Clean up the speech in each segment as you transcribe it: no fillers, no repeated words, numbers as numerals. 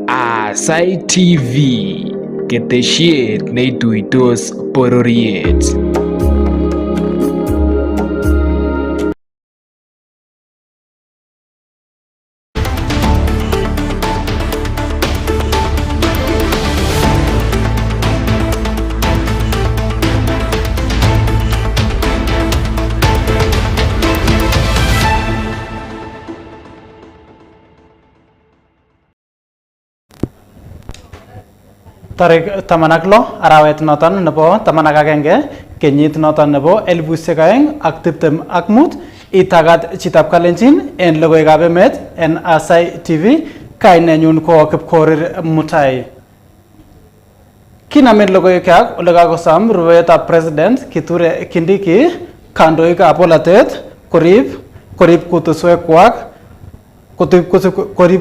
Aasai TV, ketesiet neituitos bororiet. Tarik tamanaklo arawet noton nebo tamanakagenge kenyit noton nebo 2025 itagat chitab kalenjin en logoiywekab emet en Aasai TV kainenyun ko Kipkorir Mutai. Kinamen logoiywekab ole kakosam rupetab president Kithure Kindiki kandoikab polatet korib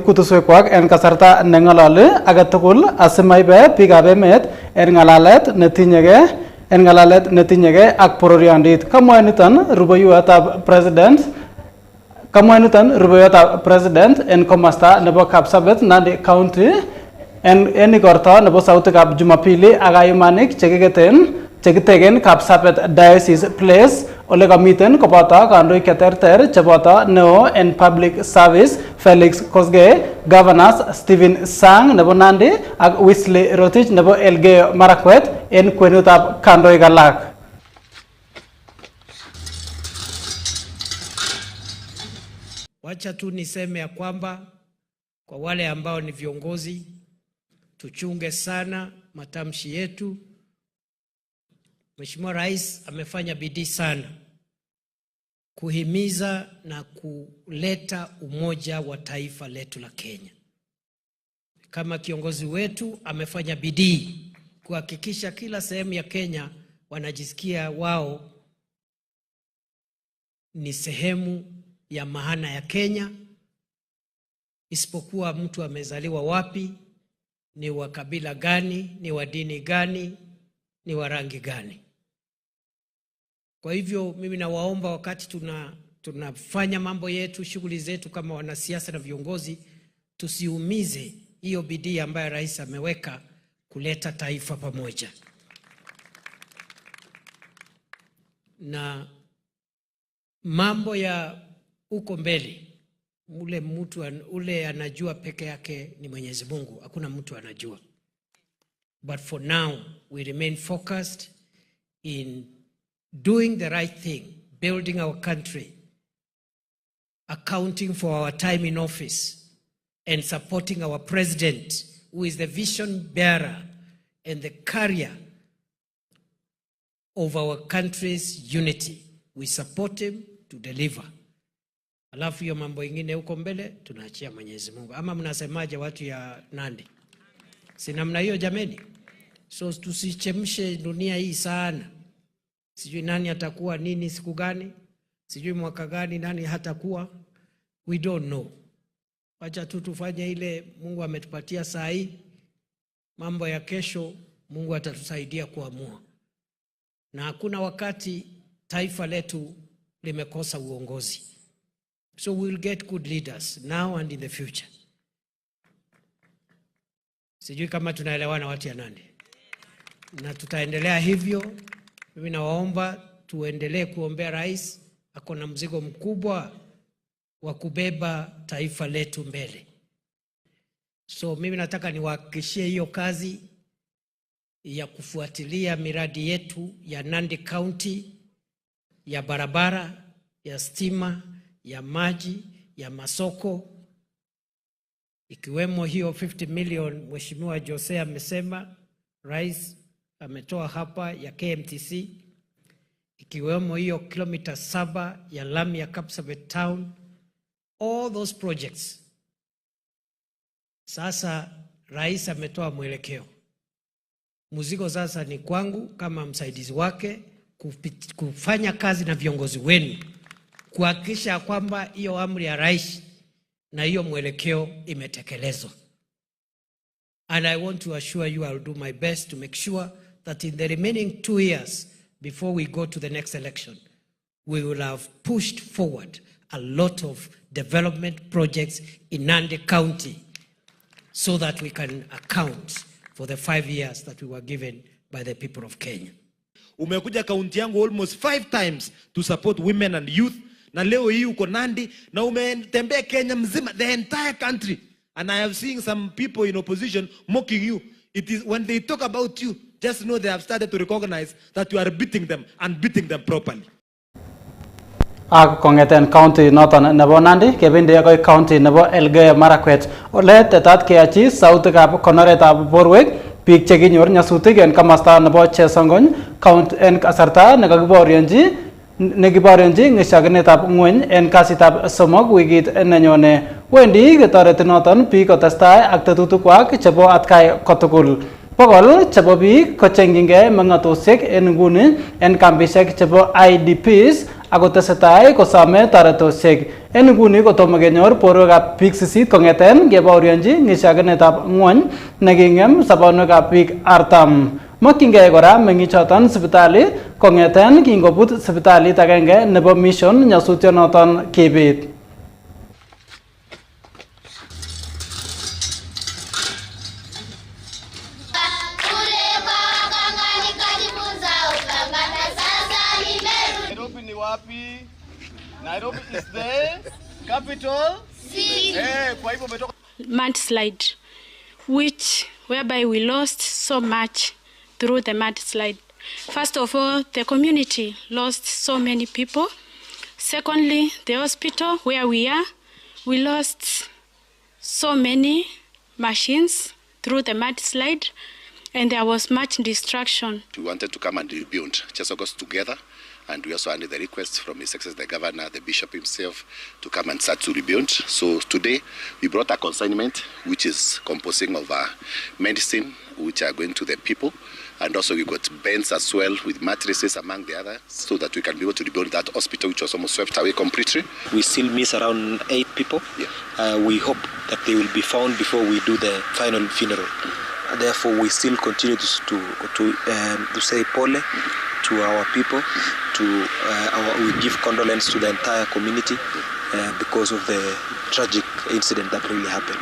kutuswekwak en kasarta nengalale agetugul asimaibe biikab emet en ngalalet netinyege ak bororiondit. Kamwa niton rupeyotab president en komasta nebo Kapsabet Nandi County en igorto nebo sautikab Jumapili ak kayumanik chekitegen Kapsabet Diocese Place ole kamiten koboto kandoik cheterter cheboto neo en public service Felix Kosgei, Governors Stephen Sang nebo Nandi ak Wesley Rotich nebo Elgeyo Marakwet en kwenutab kandoik alak. Wacha tu niseme ya kwamba kwa wale ambao ni viongozi tuchunge sana matamshi yetu. Mheshimiwa Rais amefanya bidii sana kuhimiza na kuleta umoja wa taifa letu la Kenya. Kama kiongozi wetu amefanya bidii kuhakikisha kila sehemu ya Kenya wanajisikia wao ni sehemu ya maana ya Kenya, isipokuwa mtu amezaliwa wapi, ni wa kabila gani, ni wa dini gani, ni wa rangi gani. Kwa hivyo mimi nawaomba wakati tunafanya mambo yetu, shughuli zetu kama wanasiasa na viongozi, tusiumize hiyo bidii ambayo rais ameweka kuleta taifa pamoja. Na mambo ya uko mbele, ule anajua peke yake ni Mwenyezi Mungu, hakuna mtu anajua. But for now we remain focused in doing the right thing, building our country, accounting for our time in office, and supporting our president, who is the vision bearer and the carrier of our country's unity. We support him to deliver. Alafu hiyo mambo ingine huko mbele tunaachia Mwenyezi Mungu. Ama mnasemaje watu ya Nandi? Si namna hiyo jameni? So tusichemshe dunia hii sana. Sijui nani atakuwa nini siku gani, sijui mwaka gani nani hatakuwa. We don't know. Wacha tu tufanye ile Mungu ametupatia saa hii. Mambo ya kesho Mungu atatusaidia kuamua. Na hakuna wakati taifa letu limekosa uongozi. So we'll get good leaders now and in the future. Sijui kama tunaelewana watu ya Nandi. Na tutaendelea hivyo. Mimi nawaomba tuendelee kuombea rais, ako na mzigo mkubwa wa kubeba taifa letu mbele. So mimi nataka niwahakikishie hiyo kazi ya kufuatilia miradi yetu ya Nandi County, ya barabara, ya stima, ya maji, ya masoko, ikiwemo hiyo 50 million Mheshimiwa Jose amesema rais ametoa hapa ya KMTC, ikiwemo hiyo kilomita 7 ya lami ya Kapsabet Town. All those projects. Sasa rais ametoa mwelekeo. Mzigo sasa ni kwangu kama msaidizi wake kufanya kazi na viongozi wenu kuhakikisha kwamba hiyo amri ya rais na hiyo mwelekeo imetekelezwa. And I want to assure you I'll do my best to make sure that in the remaining 2 years before we go to the next election, we will have pushed forward a lot of development projects in Nandi County so that we can account for the 5 years that we were given by the people of Kenya. Umekuja kaunti yangu almost 5 times to support women and youth. Na leo hii uko Nandi na umetembea Kenya mzima, the entire country. And I have seen some people in opposition mocking you. It is when they talk about you, just know they have started to recognize that you are beating them and beating them properly. Kongeten county noton nebo Nandi kebindi akoi county nebo Elgeyo Marakwet ole tetat keyachi sautikab konoretab borwek biik chekinyor nyasutik en komasta nebo Chesongony county en kasarta nekiborionji ng'isiakinetab ng'weny en kasitab somok wikit nenyone. Wendi ketoreti noton biik kotestai ak tetutikwak chebo atkai kotugul. Bogol chebo biik kochengchingei meng'atusiek en nguni en kambisiek chebo IDPs ako tesetai kosome toretosiek. En nguni kotomo kenyor borwekab biik 8 kong'eten kebaorionji ng'isiakinetab ng'wony neking'em sobonwekab biik 40. Mokyingei kora meng'ichoton sipitali kong'eten kingobut sipitalit agenge nebo Mission nyasutionoton kibit. Nairobi is the capital city. Mudslide, whereby we lost so much through the mudslide. First of all, the community lost so many people. Secondly, the hospital where we are, we lost so many machines through the mudslide, and there was much destruction. We wanted to come and rebuild Chesogos together. And we also had the request from His Excellency the Governor, the Bishop himself, to come and start to rebuild. So today we brought a consignment which is composing of medicine which are going to the people, and also we got beds as well with mattresses among the others, so that we can be able to rebuild that hospital which was almost swept away completely. We still miss around 8 people. Yeah. We hope that they will be found before we do the final funeral. Therefore, we still continue to say pole to our people. We give condolence to the entire community because of the tragic incident that really happened.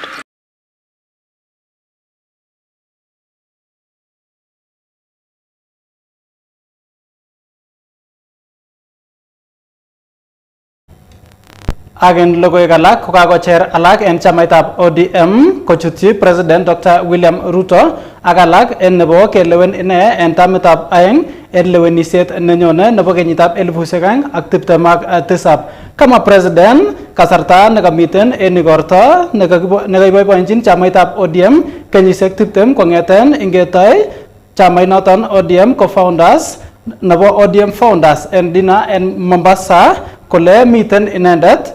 Agen logoiwek alak kokakocher alak en chamaitab ODM kochutyi President Dr. William Ruto ak alak en nebo kelewen ine en tamitab aeng en lewenisiet nenyone nebo kenyitab 2027. Kama President kasarta nekamiten en igorto nekaiboiboenjin chamaitab ODM kenyisiek 20 kong'eten ingetoi chamainoton ODM co-founders nebo ODM founders en dinner en Mombasa kole miten inendet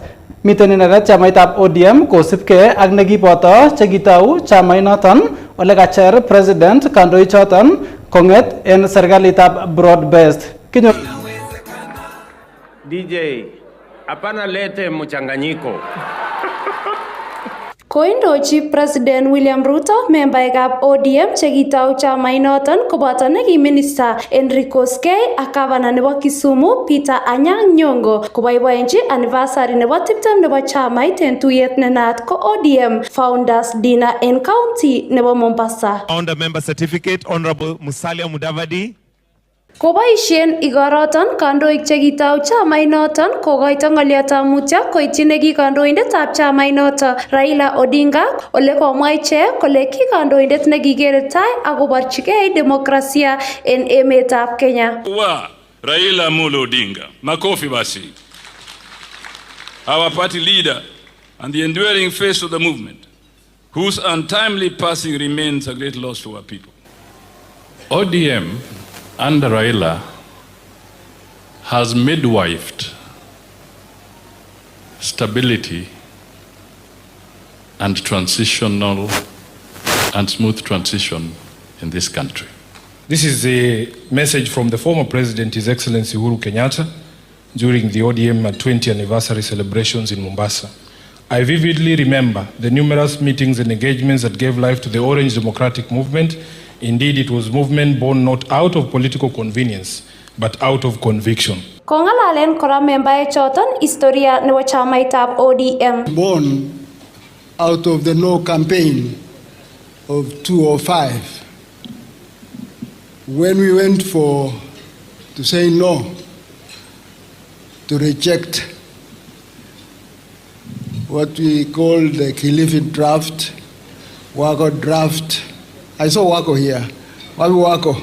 chamaitab ODM kosipke ak nekiboto chekitau chamainoton ole kacher President kandoichoton kong'et en serikalitab broad based. DJ, hapana lete mchanganyiko. Koindochi President William Ruto membaekab ODM chekitau chamainoton koboto neki minister Enrico Skei ak gavana nebo Kisumu Peter Anyang' Nyong'o koboiboenchi anniversary nebo 20 nebo chamait en tuyet nenaat ko ODM Founders Dinner en county nebo Mombasa. Founder member certificate Honorable Musalia Mudavadi. Koboisien igoroton kandoik chekitau chamainoton kokoito ng'oliotab mutyo koityi neki kandoindetab chamainoton Raila Odinga ole komwa ichek kole ki kandoindet nekikere tai akoborchigei demokrasia en emetab Kenya. Raila Amolo Odinga, makofi basi. Our party leader and the enduring face of the movement, whose untimely passing remains a great loss to our people. ODM under Raila has midwifed stability and transitional and smooth transition in this country. This is a message from the former President, His Excellency Uhuru Kenyatta, during the ODM 20th anniversary celebrations in Mombasa. I vividly remember the numerous meetings and engagements that gave life to the Orange Democratic Movement. Indeed, it was movement born not out of political convenience, but out of conviction. Kongalalen kora membae choton historia nebo chamaitab ODM. Born out of the no campaign of 205. When we went to say no, to reject what we call the Kilifi draft, Wako draft. I saw Wako here. Wapi Wako?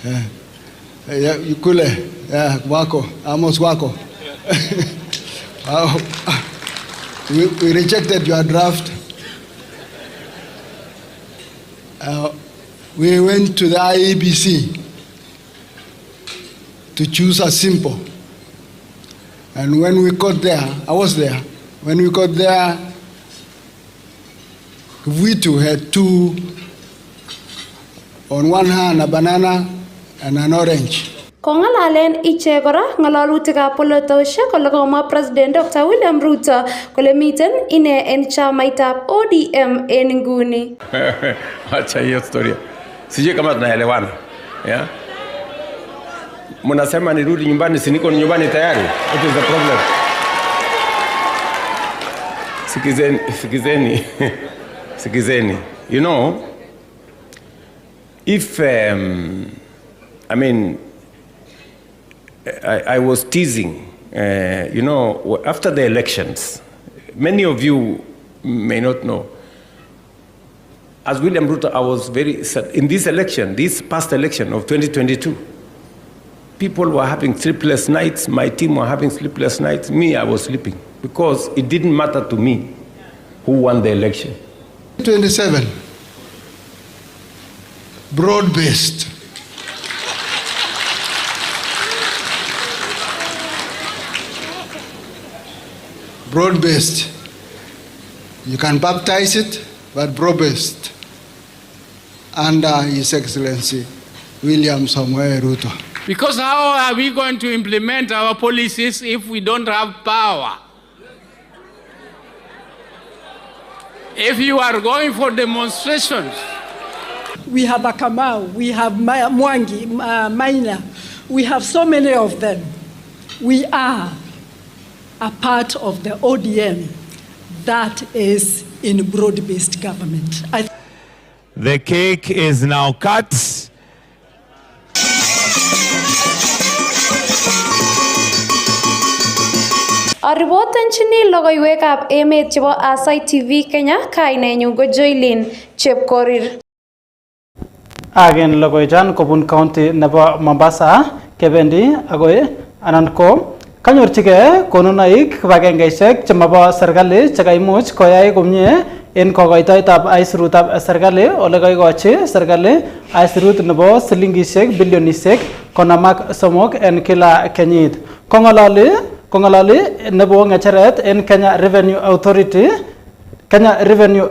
Yeah, Yukule, yeah, Wako, Amos Wako. We rejected your draft. We went to the IEBC to choose a simple. And when we got there, I was there. When we got there, we too had two, on one hand a banana and an orange. Kongalalen iche kora ngalalutikab polotosiek kole komwa President Dr. William Ruto kole miten ine en chamaitab ODM en nguni. Acha hiyo storia. Sijui kama tunaelewana. Yeah? Mnasema nirudi nyumbani, si niko nyumbani tayari? What is the problem? Sikizeni. You know, if I was teasing, you know, after the elections, many of you may not know, as William Ruto, I was very sad. In this election, this past election of 2022, people were having sleepless nights, my team were having sleepless nights, me, I was sleeping, because it didn't matter to me who won the election. 27, broad-based. Broad-based. You can baptize it, but broad-based. Under His Excellency, William Samoei Ruto. Because how are we going to implement our policies if we don't have power? If you are going for demonstrations. We have Akamau, we have Mwangi, Maina, we have so many of them. We are a part of the ODM that is in broad-based government. The cake is now cut. Aripoten chini logoiywekab emet chebo Aasai TV Kenya, kainenyu ko Joylin Chepkorir. Agen logoijan kobun county nebo Mombasa kebendi agoi anan ko kanyorchige konunoik kibagengeisiek chemabo serikali chekaimuch koyai komie en kokoitoetab aisurutab serikali ole kaikochi serikali aisurut nebo silingisiek bilionisiek 53 en kila kenyit. Kongalali nebo ngecheret en Kenya Revenue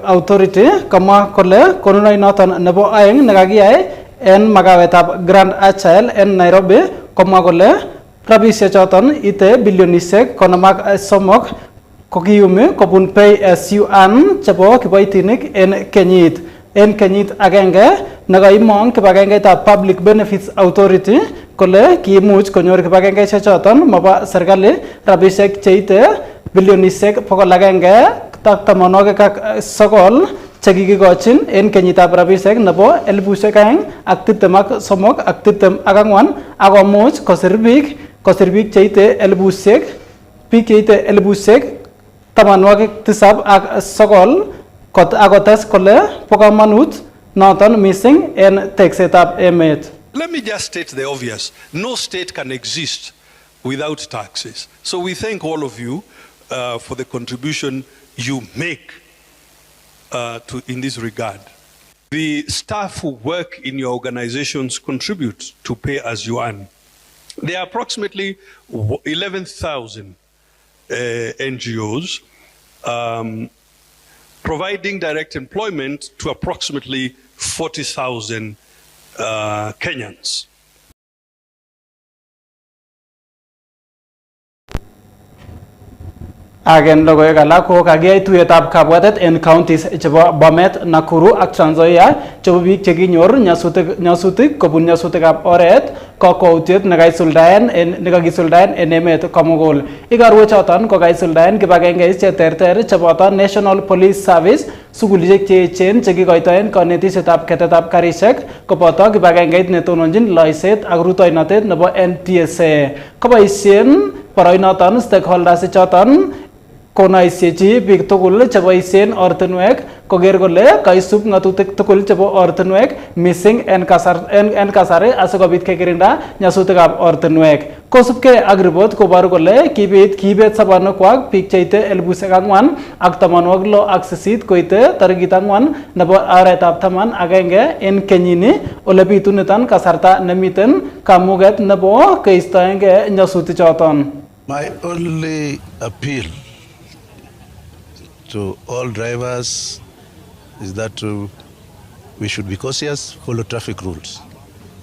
Authority kamwa kole konunoi noton nebo aeng nekakiyai en magawetab Grand Achael en Nairobi komwa kole rabisiek choton ite bilionisiek 53 kokiyumi kobun PSU chebo kiboitinik en kenyit agenge nekaimong kibagengeitab Public Benefits Authority kole kiimuch konyor kibagengeisiek choton mabo serikali rabisiek cheite bilionisiek 189 chekikikochin en kenyitab rabisiek nebo 2023 ak 24 akomuch kosir biik cheite elibusiek 87 akotes kole bo kamanut noton missing en teksetab emet. Let me just state the obvious. No state can exist without taxes. So we thank all of you for the contribution you make in this regard. The staff who work in your organizations contribute to pay as you earn. There are approximately 11,000 NGOs providing direct employment to approximately 40,000 Kenyans. Agen logoiwek alak ko kagiyai tuyetab kabwatet en counties chebo Bomet, Nakuru ak Trans Nzoia chebo biik chekinyor nyasutik kobun nyasutikab oret kokwoutiet nekaisuldaen en emet komugul. Igorwechoton ko kaisuldaen kibagengeit cheterter cheboto National Police Service, sugulisiek cheechen chekikoitoen konetisietab ketetab karisiek koboto kibagengeit netononjin loiset ak rutoinotet nebo NTSA. Koboisien boroinoton stakeholders choton konoisiechi biik tugul cheboisien ortinwek koger kole kaisub ng'atutik tugul chebo ortinwek mising en kasari asikobit kekirinda nyasutikab ortinwek. Kosubkei ak report koboru kole kiibet sobonwekwak biik cheite 4,068 koite tarikit 4 nebo aretab 11 en kenyini ole bitu niton kasarta nemiten kamuget nebo keistoenge nyasutichoton. My only appeal to all drivers is that we should be cautious, follow traffic rules,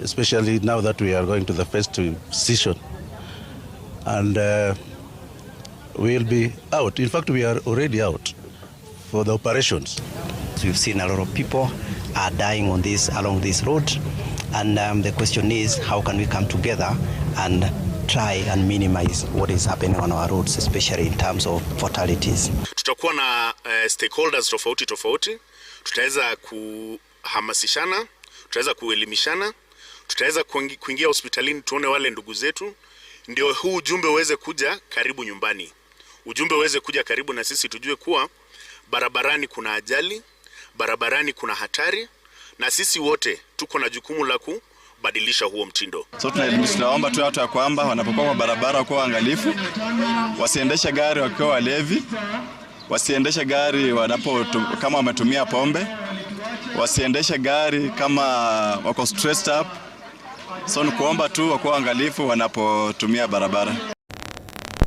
especially now that we are going to the festive season. And we'll be out. In fact, we are already out for the operations. We've seen a lot of people are dying on along this road. And the question is, how can we come together and try and minimize what is happening on our roads, especially in terms of fatalities. Tutakuwa na stakeholders tofauti, tutaweza kuhamasishana, tutaweza kuelimishana, tutaweza kuingia hospitalini tuone wale ndugu zetu, ndio huu ujumbe uweze kuja karibu nyumbani. Ujumbe uweze kuja karibu na sisi tujue kuwa barabarani kuna ajali, barabarani kuna hatari, na sisi wote tuko na jukumu la badilisha huo mtindo. So tunaomba tu watu ya kwamba wanapokuwa kwa barabara wakuwa waangalifu, wasiendeshe gari wakiwa walevi, wasiendeshe gari kama wametumia pombe, wasiendeshe gari kama wako stressed up. So nikuomba tu wakuwa waangalifu wanapotumia barabara.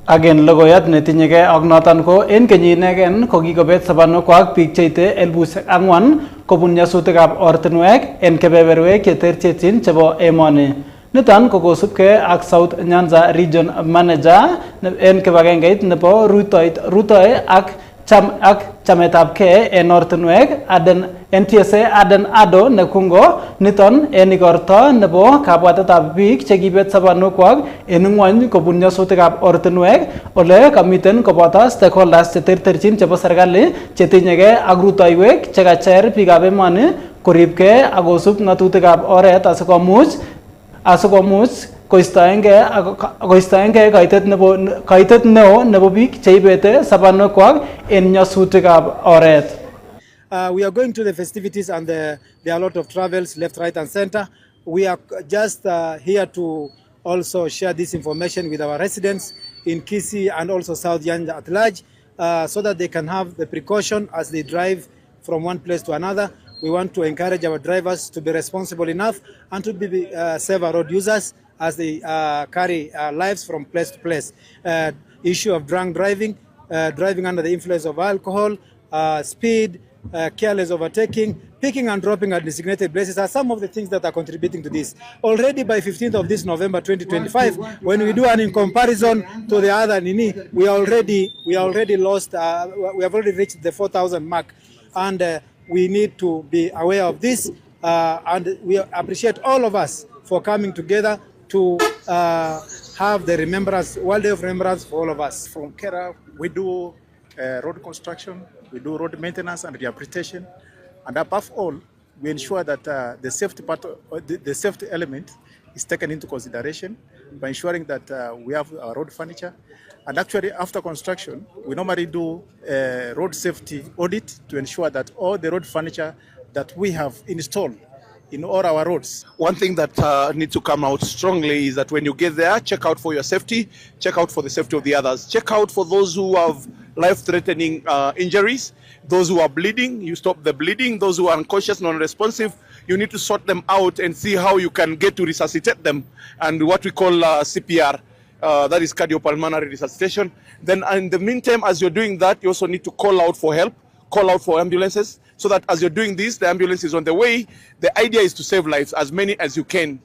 Again logoyat netinyege ak noton ko en kenyit inegen ko kikobet sobonwekwak biik cheite 4,000 kobun nyasutikab ortinwek en kebeberwek cheterterchin chebo emoni. Niton ko kosubkei ak South Nyanza Region Manager en kibagengeit nebo rutoi ak chametabgei en ortinwek NTSA Aden Ado Nekungo niton en igorto nebo kabwatetab biik chekibet sobonwekwak en ng'wony kobun nyasutikab ortinwek ole kamiten koboto stakeholders cheterterchin chebo serikali chetinyegei ak rutoiwek chekacher biikab emoni koribgei ak kosub ng'atutikab oret asikomuch koistoenge kaitet neo nebo biik cheibete sobonwekwak en nyasutikab oret. We are going to the festivities and there are a lot of travels left, right and center. We are just here to also share this information with our residents in Kisii and also South Nyanza at large so that they can have the precaution as they drive from one place to another. We want to encourage our drivers to be responsible enough and to be safe road users as they carry lives from place to place. Issue of drunk driving, driving under the influence of alcohol, speed, careless overtaking, picking and dropping at designated places are some of the things that are contributing to this. Already by 15th of this November 2025, when we do an in comparison to the other Nini, we already lost, we have already reached the 4,000 mark. And we need to be aware of this and we appreciate all of us for coming together to have the remembrance, World Day of Remembrance for all of us. From Kera, we do road construction, we do road maintenance and rehabilitation, and above all, we ensure that the safety part, the safety element is taken into consideration by ensuring that we have our road furniture. And actually, after construction, we normally do a road safety audit to ensure that all the road furniture that we have installed in all our roads. One thing that needs to come out strongly is that when you get there, check out for your safety, check out for the safety of the others, check out for those who have life-threatening injuries, those who are bleeding, you stop the bleeding, those who are unconscious, non-responsive, you need to sort them out and see how you can get to resuscitate them, and what we call CPR, that is cardiopulmonary resuscitation. Then in the meantime, as you're doing that, you also need to call out for help, call out for ambulances, so that as you're doing this, the ambulance is on the way. The idea is to save lives, as many as you can.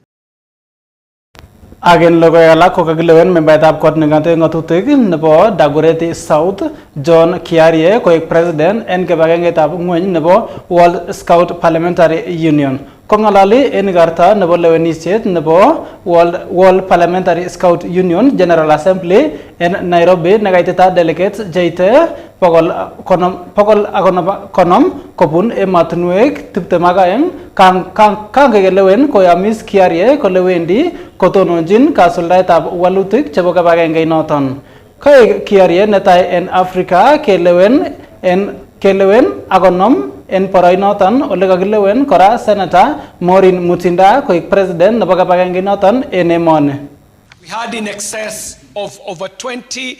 Again logoy alak ko kagilewen member-tab kot ngate ngatutik nebo Dagoretti South John Kiarie ko president en kebagengetab ngweny nebo World Scout Parliamentary Union. Kongalali en garta nebo lewenisiet nebo World Parliamentary Scout Union General Assembly en Nairobi nagaiteta delegates jeite pokol konom kopun ematunwek 22 kang kegelewen koyamis Kiarie kolewendi kotononjin kasuldaetab walutik chebo kibagenge noton. Kaek Kiarie netai en Africa kelewen akonom en poroy noton ole kagilewen kora Senator Maureen Mutinda koek president nebo kibagenge noton en emoni. We had in excess of over 20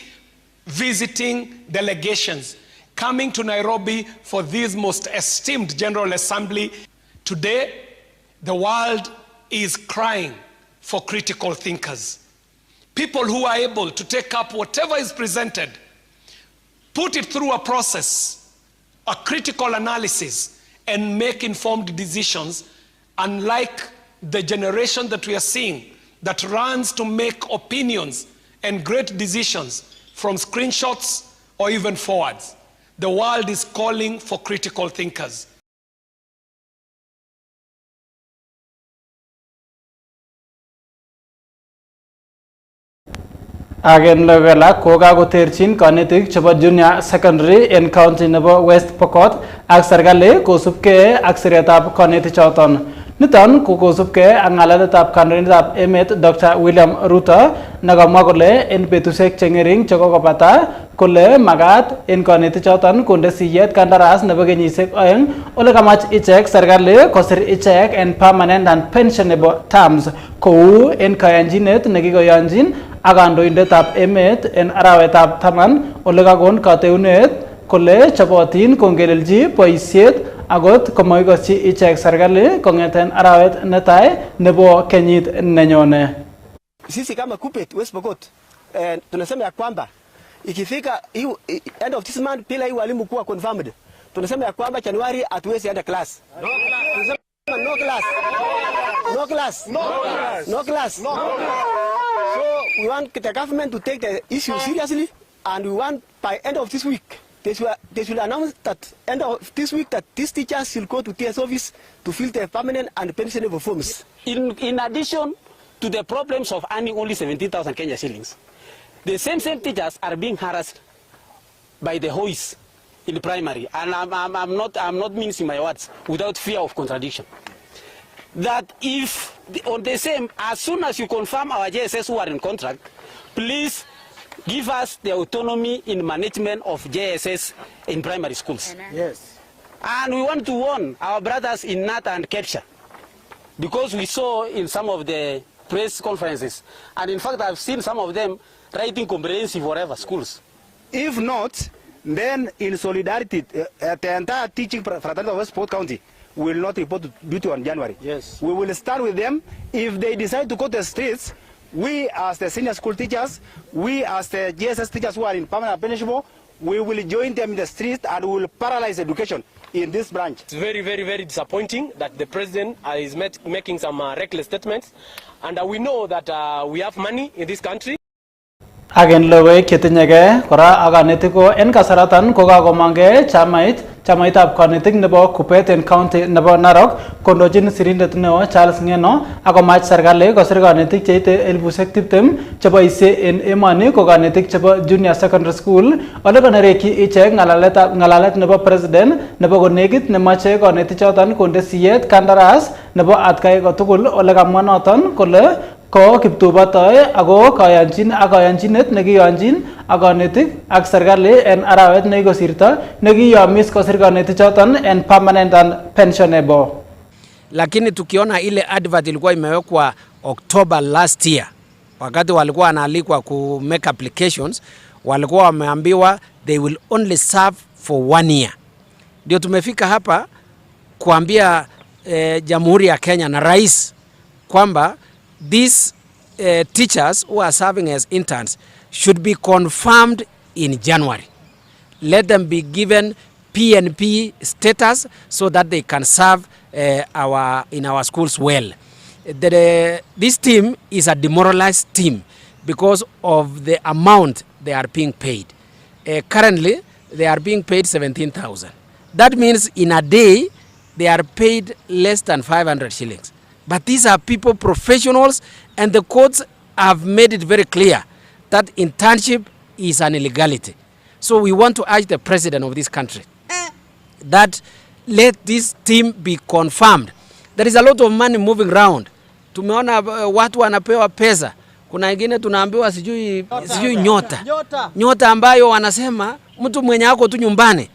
visiting delegations coming to Nairobi for this most esteemed General Assembly. Today, the world is crying for critical thinkers. People who are able to take up whatever is presented, put it through a process, a critical analysis, and make informed decisions, unlike the generation that we are seeing that runs to make opinions and great decisions from screenshots or even forwards. The world is calling for critical thinkers. Again logala koga go terchin kanetik chebo junior secondary en county nebo West Pokot ak serikali kosubke ak siretab kanetik choton. Niton ko kosubke ak ngalaletab kandoindetab Emet Dr. William Ruto nakamwa kole en betusiek chengering chekokobata kole magat en kanetik choton konde siyet kandaras nebo kenyisiek 2 ole kamach ichek serikali kosir ichek en permanent and pensionable terms kou en kayanjinet nekikoyanjin ak kandoindetab emet en arawetab 10 ole kakon kateunet kole chobotin kongelelji boisiet agot komoikosyi ichek serikali kongeten arawet netai nebo kenyit nenyone. Sisi kama Kupet West Pokot tunasema ya kwamba ikifika end of this month bila hii walimu kuwa confirmed, tunasema ya kwamba Januari hatuwezi enda class. No class. No class. No class. No class. No class. So we want the government to take the issue seriously, and we want by end of this week they should announce that end of this week that these teachers will go to TS office to fill their permanent and pensionable forms. In addition to the problems of earning only 17,000 Kenya shillings, the same teachers are being harassed by the hoist in the primary, and I'm not mincing my words without fear of contradiction. That if on the same, as soon as you confirm our JSS who are in contract, please give us the autonomy in management of JSS in primary schools. Yes. And we want to warn our brothers in Nata and Kepsha, because we saw in some of the press conferences, and in fact I've seen some of them writing comprehensive whatever schools. If not, then in solidarity, the entire teaching fraternity of West Pokot County will not report to duty on January. Yes. We will start with them. If they decide to go to the streets, we as the senior school teachers, we as the GSS teachers who are in permanent pensionable, we will join them in the street and we will paralyze education in this branch. It's very, very, very disappointing that the president is making some reckless statements, and we know that we have money in this country. Again lowe ketinyege kora aganetiko en kasaratan kokakomange chamaitab kanetik nebo Kupet en county nebo Narok kondochin sirindet neo Charles Ngeno akomach serikali kosir kanetik cheite 20,000 cheboisie en emoni ko kanetik chebo junior secondary school ole konereki ichek ngalalet nebo president nebo konekit nemache kanetik choton konde siyet kandaras nebo atkai kotugul ole kamwa noton kole ko kiptubatoi ako kayanchinet nekiyanjin ak kanetik ak serikali en arawet nekikosirto nekiyomis kosir kanetik choton en permanent and pensionable. Lakini tukiona ile advert ilikuwa imewekwa October last year, wakati walikuwa wanaalikwa ku make applications, walikuwa wameambiwa they will only serve for 1 year. Ndio tumefika hapa kuambia Jamhuri ya Kenya na rais kwamba these teachers who are serving as interns should be confirmed in January. Let them be given PNP status so that they can serve in our schools well. this team is a demoralized team because of the amount they are being paid. Currently, they are being paid 17,000. That means in a day, they are paid less than 500 shillings. But these are people, professionals, and the courts have made it very clear that internship is an illegality. So we want to urge the president of this country that let this team be confirmed. There is a lot of money moving around. Tumeona watu wanapewa pesa. Kuna wengine tunaambiwa sijui nyota ambayo wanasema mtu mwenye ako tu nyumbani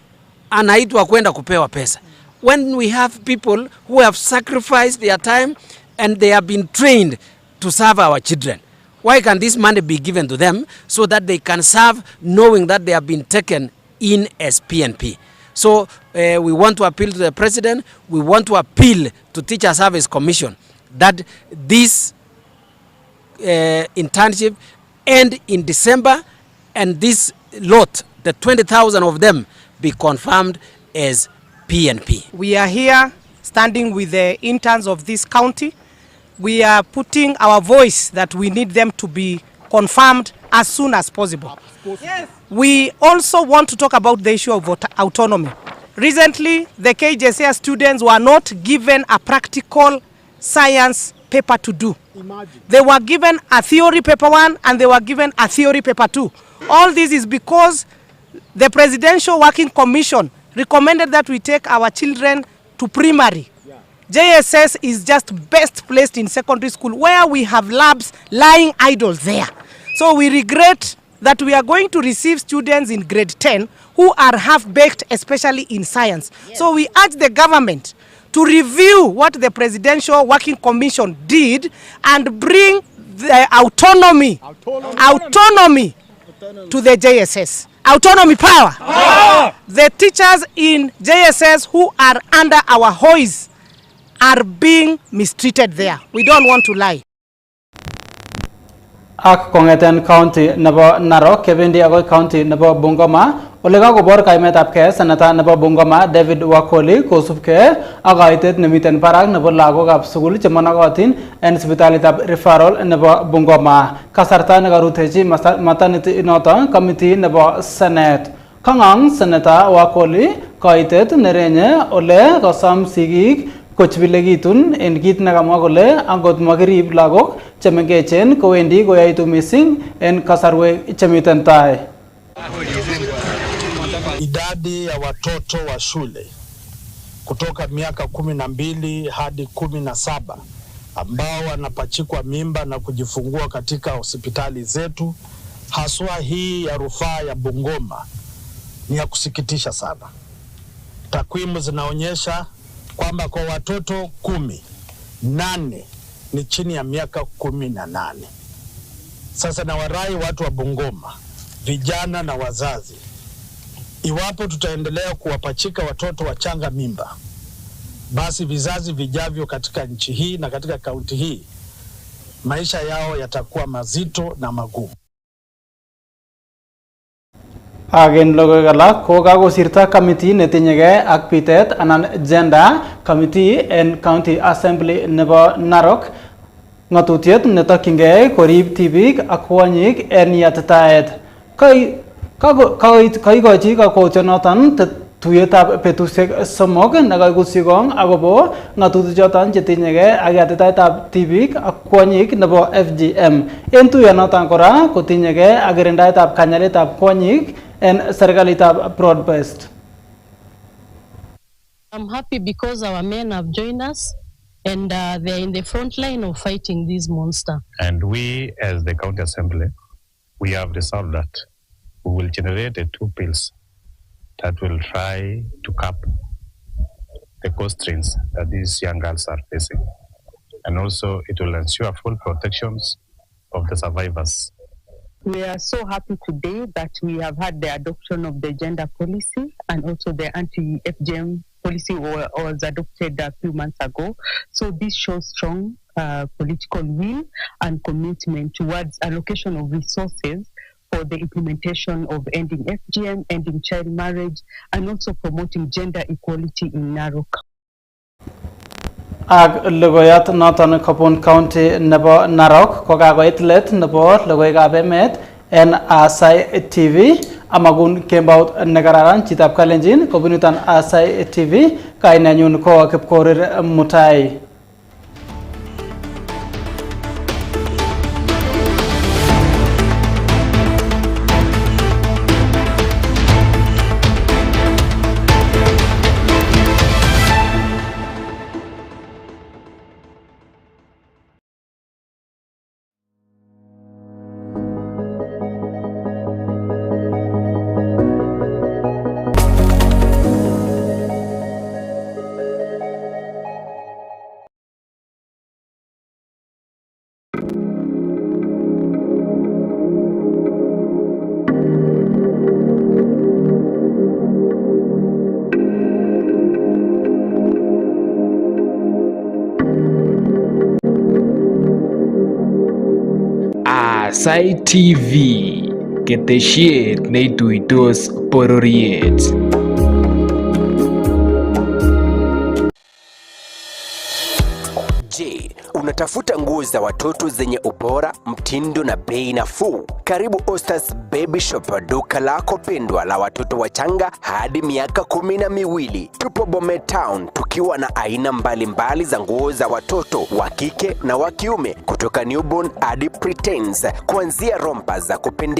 anaitwa kwenda kupewa pesa. When we have people who have sacrificed their time and they have been trained to serve our children, why can this money be given to them so that they can serve knowing that they have been taken in as PNP? So we want to appeal to the president, we want to appeal to Teacher Service Commission that this internship end in December and this lot, the 20,000 of them, be confirmed as PNP. We are here standing with the interns of this county. We are putting our voice that we need them to be confirmed as soon as possible. Yes. We also want to talk about the issue of autonomy. Recently, the KJSS students were not given a practical science paper to do. Imagine. They were given a theory paper 1 and they were given a theory paper 2. All this is because the Presidential Working Commission recommended that we take our children to primary. Yeah. JSS is just best placed in secondary school where we have labs lying idle there. So we regret that we are going to receive students in grade 10 who are half-baked, especially in science. Yes. So we urge the government to review what the Presidential Working Commission did and bring the autonomy to the JSS. Autonomy power. The teachers in JSS who are under our hoise are being mistreated there. We don't want to lie. Ak kongeten county nebo Narok kebendi agoi county nebo Bungoma olega gobor kaimet ab ke senata nebo Bungoma David Wakoli kosubke agaitet nemiten parak nebo lagok ab sugul chemonogotin en sipitalitab referral nebo Bungoma kasarta negarutechi maternity inoton committee nebo Senate kangang senata Wakoli kaitet nerenye ole kosam sigik kochbilegitun en kit nekamwa kole angot makirib lagok chemengechen kowendi koyaitu missing en kasarwek chemiten tai. Idadi ya watoto wa shule kutoka miaka 12 hadi 17 ambao wanapachikwa mimba na kujifungua katika hospitali zetu haswa hii ya rufaa ya Bungoma ni ya kusikitisha sana. Takwimu zinaonyesha kwamba kwa watoto 8 ni chini ya miaka 18. Sasa na warai watu wa Bungoma, vijana na wazazi, iwapo tutaendelea kuwapachika watoto wachanga mimba, basi vizazi vijavyo katika nchi hii na katika kaunti hii maisha yao yatakuwa mazito na magumu. Agen Logoiywekab ko kakosirta committee netinyege ak pitet anan gender committee en county assembly nebo Narok ngatutiet netokyingei korib tibik ak kwonyik en yatitaet. Kaikochi kakwautyonoton tuyetab betusiek 3 nekaikusikong akobo ngatutichoton chetinyege ak yatitaetab tibik ak kwonyik nebo FGM. En tuyonoton kora kotinyege ak kirindaetab kanyaretab kwonyik en serikalitab broad-based. I'm happy because our men have joined us and they're in the front line of fighting this monster. And we, as the county assembly, we have resolved that we will generate 2 bills that will try to cap the constraints that these young girls are facing. And also it will ensure full protections of the survivors. We are so happy today that we have had the adoption of the gender policy and also the anti-FGM policy was adopted a few months ago. So this shows strong political will and commitment towards allocation of resources for the implementation of ending FGM, ending child marriage, and also promoting gender equality in Narok. ak logoyat noton kobun county nebo Narok kokakoit let nebo logoiywekab emet en Aasai TV amagun kembaut nekararan chitab Kalenjin kobunutan Aasai TV kainenyu ko Kipkorir Mutai. Aasai TV, ketesiet neituitos bororiet. Je, unatafuta nguo za watoto zenye ubora, mtindo na bei nafuu? Karibu Ostas Baby Shop, duka lako pendwa la watoto wachanga hadi miaka 12. Tupo Bomet Town tukiwa na aina mbalimbali za nguo za watoto wa kike na wa kiume, kutoka newborn hadi preteens, kuanzia romper za kupendeza